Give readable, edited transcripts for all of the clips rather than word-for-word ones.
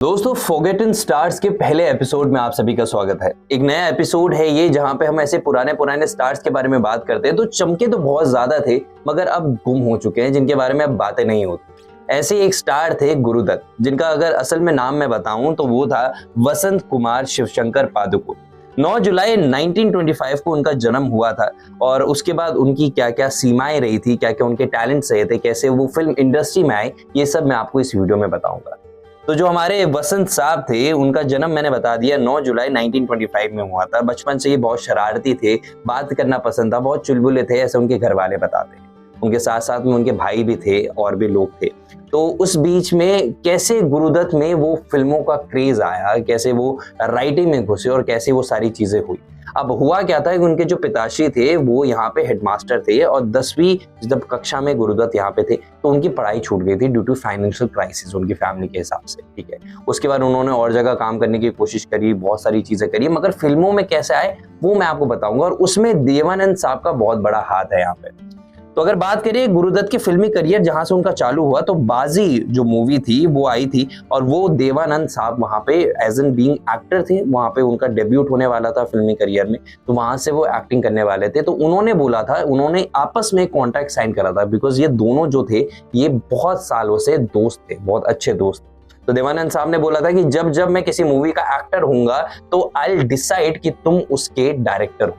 दोस्तों forgotten stars के पहले एपिसोड में आप सभी का स्वागत है। एक नया एपिसोड है ये जहां पे हम ऐसे पुराने स्टार्स के बारे में बात करते हैं। तो चमके तो बहुत ज्यादा थे मगर अब गुम हो चुके हैं, जिनके बारे में अब बातें नहीं होती। ऐसे एक स्टार थे गुरुदत्त, जिनका अगर असल में नाम मैं बताऊं तो वो था वसंत कुमार शिवशंकर पादुकोण। 9 जुलाई 1925 को उनका जन्म हुआ था और उसके बाद उनकी क्या क्या सीमाएं रही थी, क्या क्या उनके टैलेंट्स रहे थे, कैसे वो फिल्म इंडस्ट्री में आए, ये सब मैं आपको इस वीडियो में बताऊंगा। तो जो हमारे वसंत साहब थे, उनका जन्म मैंने बता दिया 9 जुलाई 1925 में हुआ था। बचपन से ये बहुत शरारती थे, बात करना पसंद था, बहुत चुलबुले थे, ऐसे उनके घर वाले बताते हैं। उनके साथ साथ में उनके भाई भी थे और भी लोग थे। तो उस बीच में कैसे गुरुदत्त में वो फिल्मों का क्रेज आया, कैसे वो राइटिंग में घुसे और कैसे वो सारी चीजें हुई। अब हुआ क्या था कि उनके जो पिताश्री थे वो यहाँ पे हेडमास्टर थे और 10वीं जब कक्षा में गुरुदत्त यहाँ पे थे तो उनकी पढ़ाई छूट गई थी ड्यू टू फाइनेंशियल क्राइसिस उनकी फैमिली के हिसाब से। ठीक है, उसके बाद उन्होंने और जगह काम करने की कोशिश करी, बहुत सारी चीजें करी, मगर फिल्मों में कैसे आए वो मैं आपको बताऊंगा और उसमें देवानंद साहब का बहुत बड़ा हाथ है यहाँ पे। तो अगर बात करें गुरुदत्त के फिल्मी करियर जहां से उनका चालू हुआ, तो बाजी जो मूवी थी वो आई थी और वो देवानंद साहब वहां पे एज एन बीइंग एक्टर थे। वहां पे उनका डेब्यूट होने वाला था फिल्मी करियर में, तो वहां से वो एक्टिंग करने वाले थे। तो उन्होंने बोला था, उन्होंने आपस में कॉन्ट्रैक्ट साइन करा था, बिकॉज ये दोनों जो थे ये बहुत सालों से दोस्त थे, बहुत अच्छे दोस्त। तो देवानंद साहब ने बोला था कि जब जब मैं किसी मूवी का एक्टर होऊंगा तो आई विल डिसाइड कि तुम उसके डायरेक्टर हो,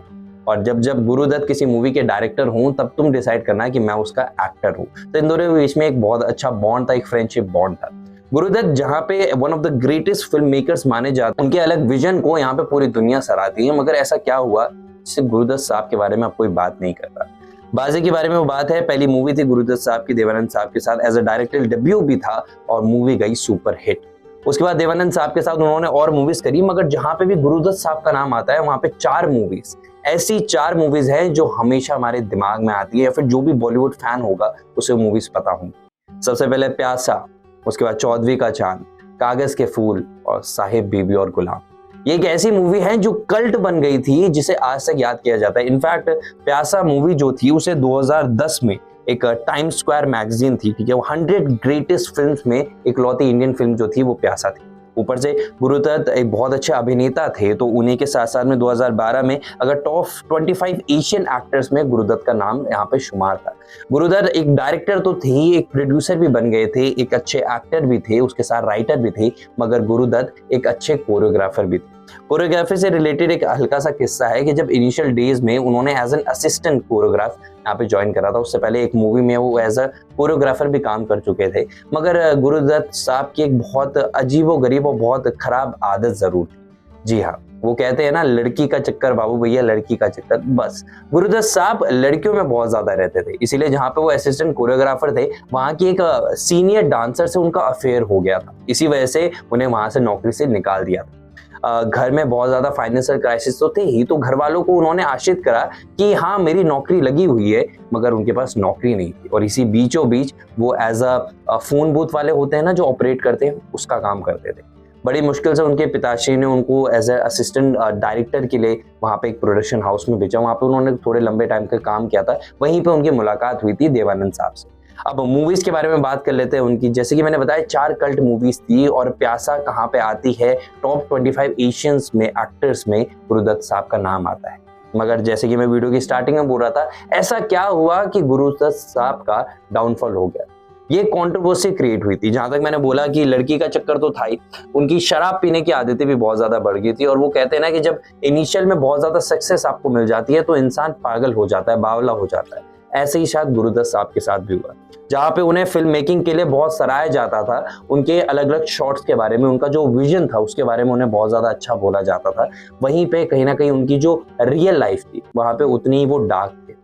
और जब जब गुरुदत्त किसी मूवी के डायरेक्टर हूं तब तुम डिसाइड करना कि मैं उसका एक्टर हूं। तो इन दोनों के बीच में एक बहुत अच्छा बॉन्ड था, एक फ्रेंडशिप बॉन्ड था। गुरुदत्त जहां पे one of the greatest film makers माने जाते हैं, उनके अलग विजन को यहाँ पे पूरी दुनिया सराहती है। मगर ऐसा क्या हुआ जिससे गुरुदत्त साहब के बारे में अब कोई बात नहीं करता। बाजी के बारे में वो बात है, पहली मूवी थी गुरुदत्त साहब की देवानंद साहब के साथ, एज अ डायरेक्टर डेब्यू भी था और मूवी गई सुपर हिट। उसके बाद देवानंद साहब के साथ उन्होंने और मूवीज करी, मगर जहां पे भी गुरुदत्त साहब का नाम आता है वहां पे 4 मूवीज, ऐसी 4 मूवीज हैं जो हमेशा हमारे दिमाग में आती है, या फिर जो भी बॉलीवुड फैन होगा उसे मूवीज पता होंगी। सबसे पहले प्यासा, उसके बाद चौदहवीं का चांद, कागज के फूल और साहिब बीबी और गुलाम। ये एक ऐसी मूवी है जो कल्ट बन गई थी, जिसे आज तक याद किया जाता है। इनफैक्ट प्यासा मूवी जो थी उसे 2010 में एक टाइम स्क्वायर मैगजीन थी, ठीक है, वो 100 ग्रेटेस्ट फिल्म्स में इकलौती इंडियन फिल्म जो थी वो प्यासा थी। ऊपर से गुरुदत्त एक बहुत अच्छे अभिनेता थे, तो उन्हीं के साथ साथ में 2012 में अगर टॉप 25 एशियन एक्टर्स में गुरुदत्त का नाम यहाँ पे शुमार था। गुरुदत्त एक डायरेक्टर तो थे ही, एक प्रोड्यूसर भी बन गए थे, एक अच्छे एक्टर भी थे, उसके साथ राइटर भी थे, मगर गुरुदत्त एक अच्छे कोरियोग्राफर भी थे। कोरियोग्राफी से रिलेटेड एक हल्का सा किस्सा है कि जब इनिशियल डेज में उन्होंने एज एन असिस्टेंट कोरियोग्राफ यहाँ पे ज्वाइन करा था, उससे पहले एक मूवी में वो एज अ कोरियोग्राफर भी काम कर चुके थे। मगर गुरुदत्त साहब की एक बहुत अजीबोगरीब और बहुत खराब आदत जरूर थी। जी हाँ, वो कहते हैं ना, लड़की का चक्कर बाबू भैया, लड़की का चक्कर। बस गुरुदत्त साहब लड़कियों में बहुत ज्यादा रहते थे, इसीलिए जहाँ पे वो असिस्टेंट कोरियोग्राफर थे वहां की एक सीनियर डांसर से उनका अफेयर हो गया था। इसी वजह से उन्हें वहां से नौकरी से निकाल दिया था। घर में बहुत ज्यादा फाइनेंशियल क्राइसिस तो थे ही, तो घर वालों को उन्होंने आश्रित करा कि हाँ मेरी नौकरी लगी हुई है, मगर उनके पास नौकरी नहीं थी। और इसी बीचों बीच वो एज अ फोन बूथ वाले होते हैं ना जो ऑपरेट करते हैं, उसका काम करते थे। बड़ी मुश्किल से उनके पिताश्री ने उनको एज ए असिस्टेंट डायरेक्टर के लिए वहाँ पे एक प्रोडक्शन हाउस में भेजा। वहाँ पे उन्होंने थोड़े लंबे टाइम तक काम किया था। वहीं पे उनकी मुलाकात हुई थी देवानंद साहब से। अब मूवीज के बारे में बात कर लेते हैं उनकी। जैसे कि मैंने बताया 4 कल्ट मूवीज थी, और प्यासा कहाँ पे आती है, टॉप 25 एशियंस में एक्टर्स में गुरुदत्त साहब का नाम आता है। मगर जैसे कि मैं वीडियो की स्टार्टिंग में बोल रहा था, ऐसा क्या हुआ कि गुरुदत्त साहब का डाउनफॉल हो गया। ये कंट्रोवर्सी क्रिएट हुई थी। जहां तक मैंने बोला कि लड़की का चक्कर तो था ही, उनकी शराब पीने की आदतें भी बहुत ज्यादा बढ़ गई थी। और वो कहते हैं ना कि जब इनिशियल में बहुत ज्यादा सक्सेस आपको मिल जाती है तो इंसान पागल हो जाता है, बावला हो जाता है। ऐसे ही शायद गुरुदत्त साहब के साथ भी हुआ, जहां पे उन्हें फिल्म मेकिंग के लिए बहुत सराहा जाता था। उनके अलग अलग शॉट्स के बारे में, उनका जो विजन था उसके बारे में उन्हें बहुत ज्यादा अच्छा बोला जाता था। वहीं पे कहीं ना कहीं उनकी जो रियल लाइफ थी वहां पे उतनी ही वो डार्क थी।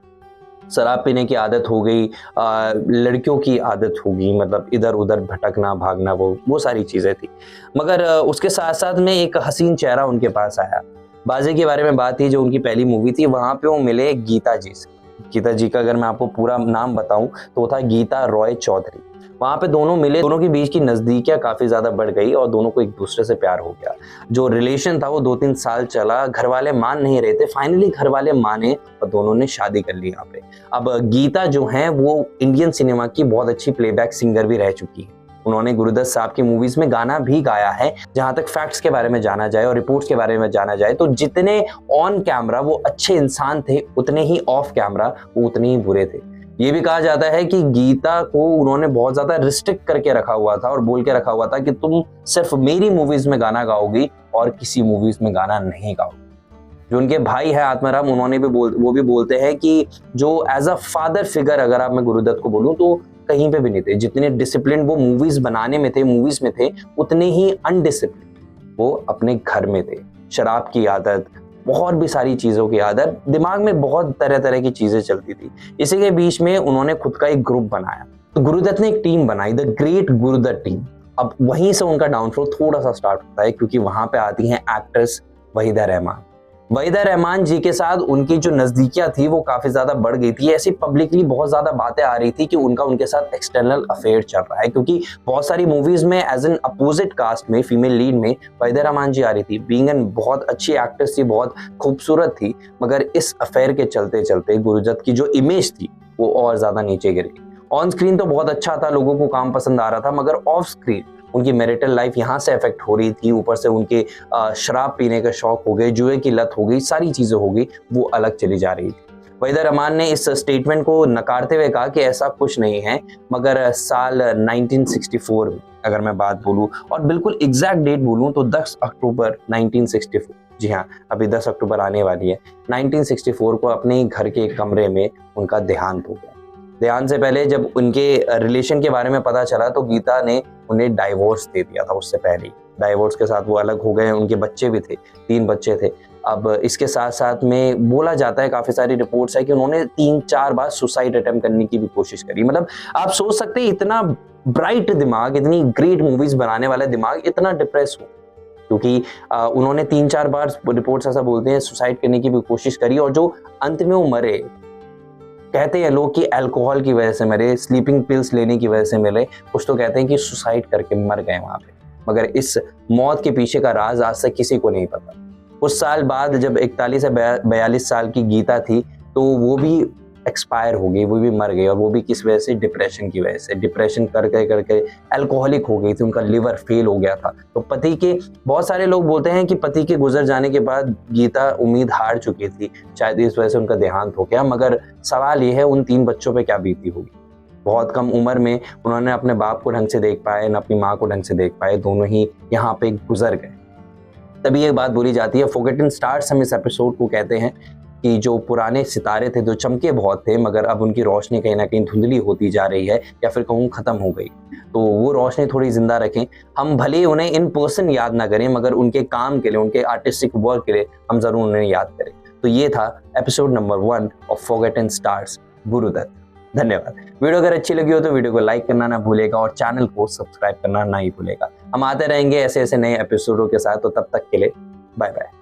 शराब पीने की आदत हो गई, लड़कियों की आदत हो गई, मतलब इधर उधर भटकना भागना, वो सारी चीजें थी। मगर उसके साथ साथ में एक हसीन चेहरा उनके पास आया। बाजी के बारे में बात थी, जो उनकी पहली मूवी थी, वहां पे वो मिले गीता जी से। गीता जी का अगर मैं आपको पूरा नाम बताऊं तो वो था गीता रॉय चौधरी। वहां पे दोनों मिले, दोनों के बीच की नजदीकियां काफी ज्यादा बढ़ गई और दोनों को एक दूसरे से प्यार हो गया। जो रिलेशन था वो 2-3 साल चला, घर वाले मान नहीं रहे थे, फाइनली घर वाले माने और दोनों ने शादी कर ली यहाँ पे। अब गीता जो है वो इंडियन सिनेमा की बहुत अच्छी प्लेबैक सिंगर भी रह चुकी है। उन्होंने गुरुदत्त साहब की मूवीज में गाना भी गाया है। जहां तक फैक्ट्स के बारे में जाना जाए और रिपोर्ट्स के बारे में जाना जाए तो जितने ऑन कैमरा वो अच्छे इंसान थे, उतने ही ऑफ कैमरा वो उतने ही बुरे थे। ये भी कहा जाता है कि गीता को उन्होंने बहुत ज्यादा रिस्ट्रिक्ट करके रखा हुआ था और बोल के रखा हुआ था कि तुम सिर्फ मेरी मूवीज में गाना गाओगी और किसी मूवीज में गाना नहीं गाओगी। जो उनके भाई है आत्माराम, उन्होंने भी वो भी बोलते हैं कि जो एज अ फादर फिगर अगर आप मैं गुरुदत्त को बोलूं तो कहीं पे भी नहीं थे। जितने डिसिप्लिन वो मूवीज बनाने में थे, मूवीज में थे, उतने ही अनडिसिप्लिन वो अपने घर में थे। शराब की आदत, बहुत भी सारी चीजों की आदत, दिमाग में बहुत तरह तरह की चीजें चलती थी। इसी के बीच में उन्होंने खुद का एक ग्रुप बनाया। तो गुरुदत्त ने एक टीम बनाई, द ग्रेट गुरुदत्त टीम। अब वहीं से उनका डाउनफॉल थोड़ा सा स्टार्ट होता है, क्योंकि वहां पे आती हैं एक्ट्रेस वहीदा रहमान। वहीदा रहमान जी के साथ उनकी जो नजदीकियां थी वो काफी ज्यादा बढ़ गई थी। ऐसी पब्लिकली बहुत ज्यादा बातें आ रही थी कि उनके साथ एक्सटर्नल अफेयर चल रहा है, क्योंकि बहुत सारी मूवीज में एज एन अपोजिट कास्ट में फीमेल लीड में वहीदा रहमान जी आ रही थी। बीइंग एन बहुत अच्छी एक्ट्रेस थी, बहुत खूबसूरत थी, मगर इस अफेयर के चलते चलते गुरुदत्त की जो इमेज थी वो और ज्यादा नीचे गिर गई। ऑन स्क्रीन तो बहुत अच्छा था, लोगों को काम पसंद आ रहा था, मगर ऑफ स्क्रीन उनकी मैरिटल लाइफ यहाँ से अफेक्ट हो रही थी। ऊपर से उनके शराब पीने का शौक हो गए, जुए की लत हो गई, सारी चीजें हो गई, वो अलग चली जा रही थी। वहीदा रहमान ने इस स्टेटमेंट को नकारते हुए कहा कि ऐसा कुछ नहीं है, मगर साल 1964 में अगर मैं बात बोलूं और बिल्कुल एग्जैक्ट डेट बोलूं तो 10 अक्टूबर 1964, जी हाँ अभी 10 अक्टूबर आने वाली है, 1964 को अपने ही घर के कमरे में उनका देहांत हो गया। देहांत से पहले जब उनके रिलेशन के बारे में पता चला तो गीता ने उन्हें डाइवोर्स दे दिया था। उससे पहले डाइवोर्स के साथ वो अलग हो गए, उनके बच्चे भी थे, 3 बच्चे थे। अब इसके साथ साथ में बोला जाता है, काफी सारी रिपोर्ट्स है कि उन्होंने 3-4 बार सुसाइड अटेम्प्ट करने की भी कोशिश करी। मतलब आप सोच सकते हैं इतना ब्राइट दिमाग, इतनी ग्रेट मूवीज बनाने वाला दिमाग इतना डिप्रेस हो, क्योंकि उन्होंने 3-4 बार, रिपोर्ट्स ऐसा बोलते हैं, सुसाइड करने की भी कोशिश करी। और जो अंत में वो मरे, कहते हैं लोग कि अल्कोहल की वजह से मरे, स्लीपिंग पिल्स लेने की वजह से मरे, कुछ तो कहते हैं कि सुसाइड करके मर गए वहां पे। मगर इस मौत के पीछे का राज आज तक किसी को नहीं पता। कुछ साल बाद जब 41 से 42 साल की गीता थी तो वो भी एक्सपायर हो गई, वो भी मर गई। और वो भी किस वजह से? डिप्रेशन की वजह से। डिप्रेशन करके अल्कोहलिक हो गई थी, उनका लिवर फेल हो गया था। तो पति के, बहुत सारे लोग बोलते हैं कि पति के गुजर जाने के बाद गीता उम्मीद हार चुकी थी, शायद इस वजह से उनका देहांत हो गया। मगर सवाल ये है उन 3 बच्चों पे क्या बीती होगी। बहुत कम उम्र में उन्होंने अपने बाप को ढंग से देख पाए, न अपनी माँ को ढंग से देख पाए, दोनों ही यहाँ पे गुजर गए। तभी एक बात बोली जाती है, फॉरगॉटन स्टार्स हम इस एपिसोड को कहते हैं कि जो पुराने सितारे थे, जो चमके बहुत थे, मगर अब उनकी रोशनी कहीं ना कहीं धुंधली होती जा रही है या फिर कहूँ खत्म हो गई। तो वो रोशनी थोड़ी जिंदा रखें। हम भले उन्हें इन पर्सन याद ना करें, मगर उनके काम के लिए, उनके आर्टिस्टिक वर्क के लिए हम जरूर उन्हें याद करें। तो ये था episode number 1 of forgotten stars, Gurudutt. धन्यवाद। वीडियो अगर अच्छी लगी हो तो वीडियो को लाइक करना ना भूलेगा और चैनल को सब्सक्राइब करना ना ही भूलेगा। हम आते रहेंगे ऐसे ऐसे नए एपिसोडों के साथ, तो तब तक के लिए बाय बाय।